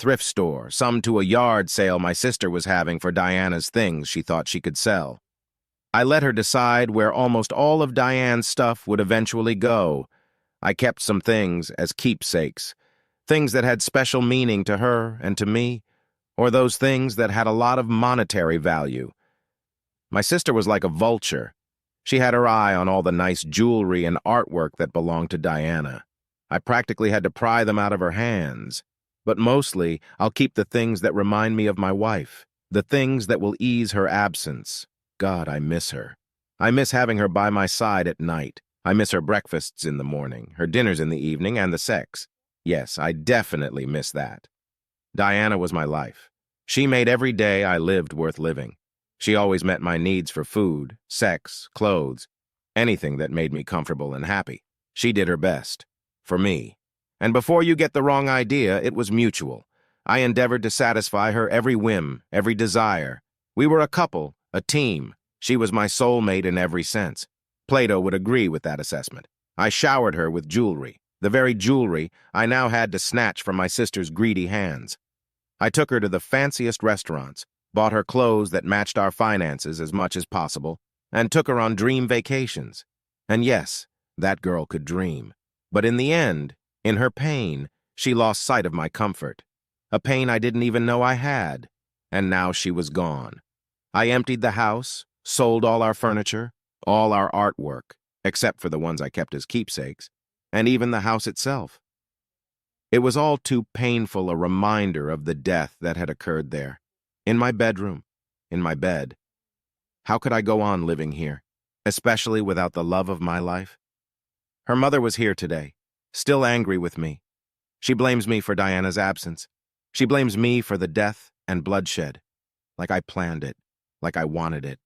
thrift store, some to a yard sale my sister was having for Diana's things she thought she could sell. I let her decide where almost all of Diane's stuff would eventually go. I kept some things as keepsakes, things that had special meaning to her and to me, or those things that had a lot of monetary value. My sister was like a vulture. She had her eye on all the nice jewelry and artwork that belonged to Diana. I practically had to pry them out of her hands. But mostly, I'll keep the things that remind me of my wife, the things that will ease her absence. God, I miss her. I miss having her by my side at night. I miss her breakfasts in the morning, her dinners in the evening, and the sex. Yes, I definitely miss that. Diana was my life. She made every day I lived worth living. She always met my needs for food, sex, clothes, anything that made me comfortable and happy. She did her best. For me. And before you get the wrong idea, it was mutual. I endeavored to satisfy her every whim, every desire. We were a couple, a team. She was my soulmate in every sense. Plato would agree with that assessment. I showered her with jewelry, the very jewelry I now had to snatch from my sister's greedy hands. I took her to the fanciest restaurants, bought her clothes that matched our finances as much as possible, and took her on dream vacations. And yes, that girl could dream. But in the end, in her pain, she lost sight of my comfort, a pain I didn't even know I had, and now she was gone. I emptied the house, sold all our furniture, all our artwork, except for the ones I kept as keepsakes, and even the house itself. It was all too painful a reminder of the death that had occurred there, in my bedroom, in my bed. How could I go on living here, especially without the love of my life? Her mother was here today, still angry with me. She blames me for Diana's absence. She blames me for the death and bloodshed, like I planned it, like I wanted it.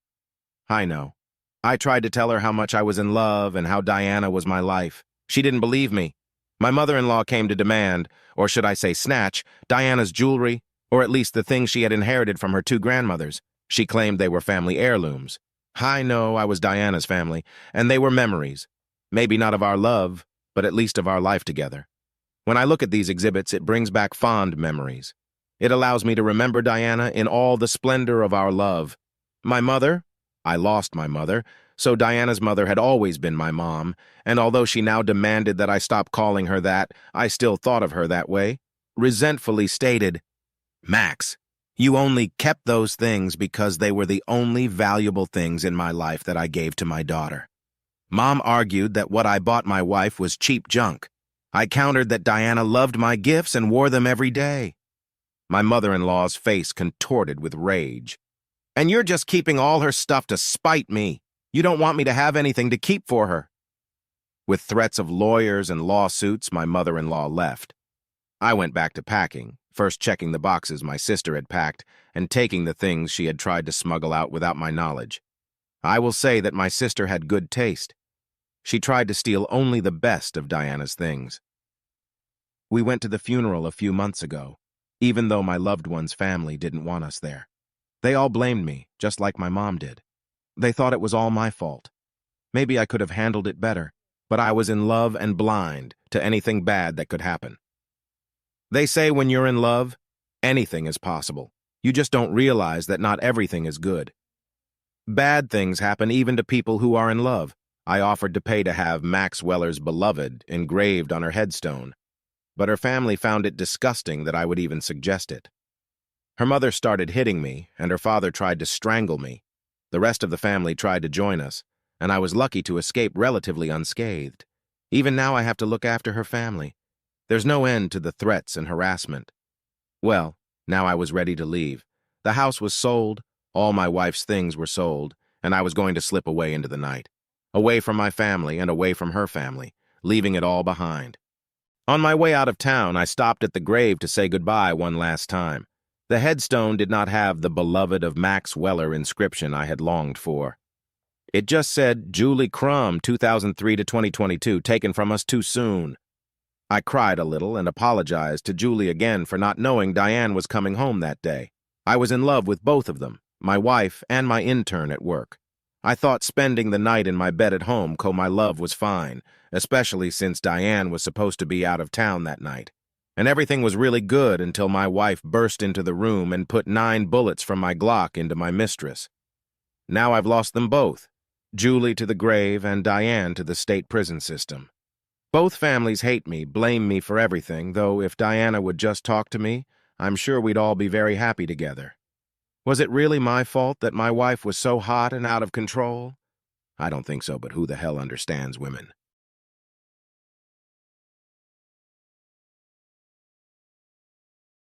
I know. I tried to tell her how much I was in love and how Diana was my life. She didn't believe me. My mother-in-law came to demand, or should I say snatch, Diana's jewelry, or at least the things she had inherited from her two grandmothers. She claimed they were family heirlooms. I know I was Diana's family, and they were memories. Maybe not of our love, but at least of our life together. When I look at these exhibits, it brings back fond memories. It allows me to remember Diana in all the splendor of our love. My mother? I lost my mother, so Diana's mother had always been my mom, and although she now demanded that I stop calling her that, I still thought of her that way. Resentfully stated, "Max, you only kept those things because they were the only valuable things in my life that I gave to my daughter." Mom argued that what I bought my wife was cheap junk. I countered that Diana loved my gifts and wore them every day. My mother-in-law's face contorted with rage. "And you're just keeping all her stuff to spite me. You don't want me to have anything to keep for her." With threats of lawyers and lawsuits, my mother-in-law left. I went back to packing, first checking the boxes my sister had packed and taking the things she had tried to smuggle out without my knowledge. I will say that my sister had good taste. She tried to steal only the best of Diana's things. We went to the funeral a few months ago, even though my loved one's family didn't want us there. They all blamed me, just like my mom did. They thought it was all my fault. Maybe I could have handled it better, but I was in love and blind to anything bad that could happen. They say when you're in love, anything is possible. You just don't realize that not everything is good. Bad things happen even to people who are in love. I offered to pay to have Max Weller's beloved engraved on her headstone, but her family found it disgusting that I would even suggest it. Her mother started hitting me, and her father tried to strangle me. The rest of the family tried to join us, and I was lucky to escape relatively unscathed. Even now I have to look after her family. There's no end to the threats and harassment. Well, now I was ready to leave. The house was sold, all my wife's things were sold, and I was going to slip away into the night. Away from my family and away from her family, leaving it all behind. On my way out of town, I stopped at the grave to say goodbye one last time. The headstone did not have the beloved of Max Weller inscription I had longed for. It just said, "Julie Crum, 2003 to 2022, taken from us too soon." I cried a little and apologized to Julie again for not knowing Diane was coming home that day. I was in love with both of them, my wife and my intern at work. I thought spending the night in my bed at home co my love was fine, especially since Diane was supposed to be out of town that night. And everything was really good until my wife burst into the room and put 9 bullets from my Glock into my mistress. Now I've lost them both, Julie to the grave and Diane to the state prison system. Both families hate me, blame me for everything, though if Diana would just talk to me, I'm sure we'd all be very happy together. Was it really my fault that my wife was so hot and out of control? I don't think so, but who the hell understands women?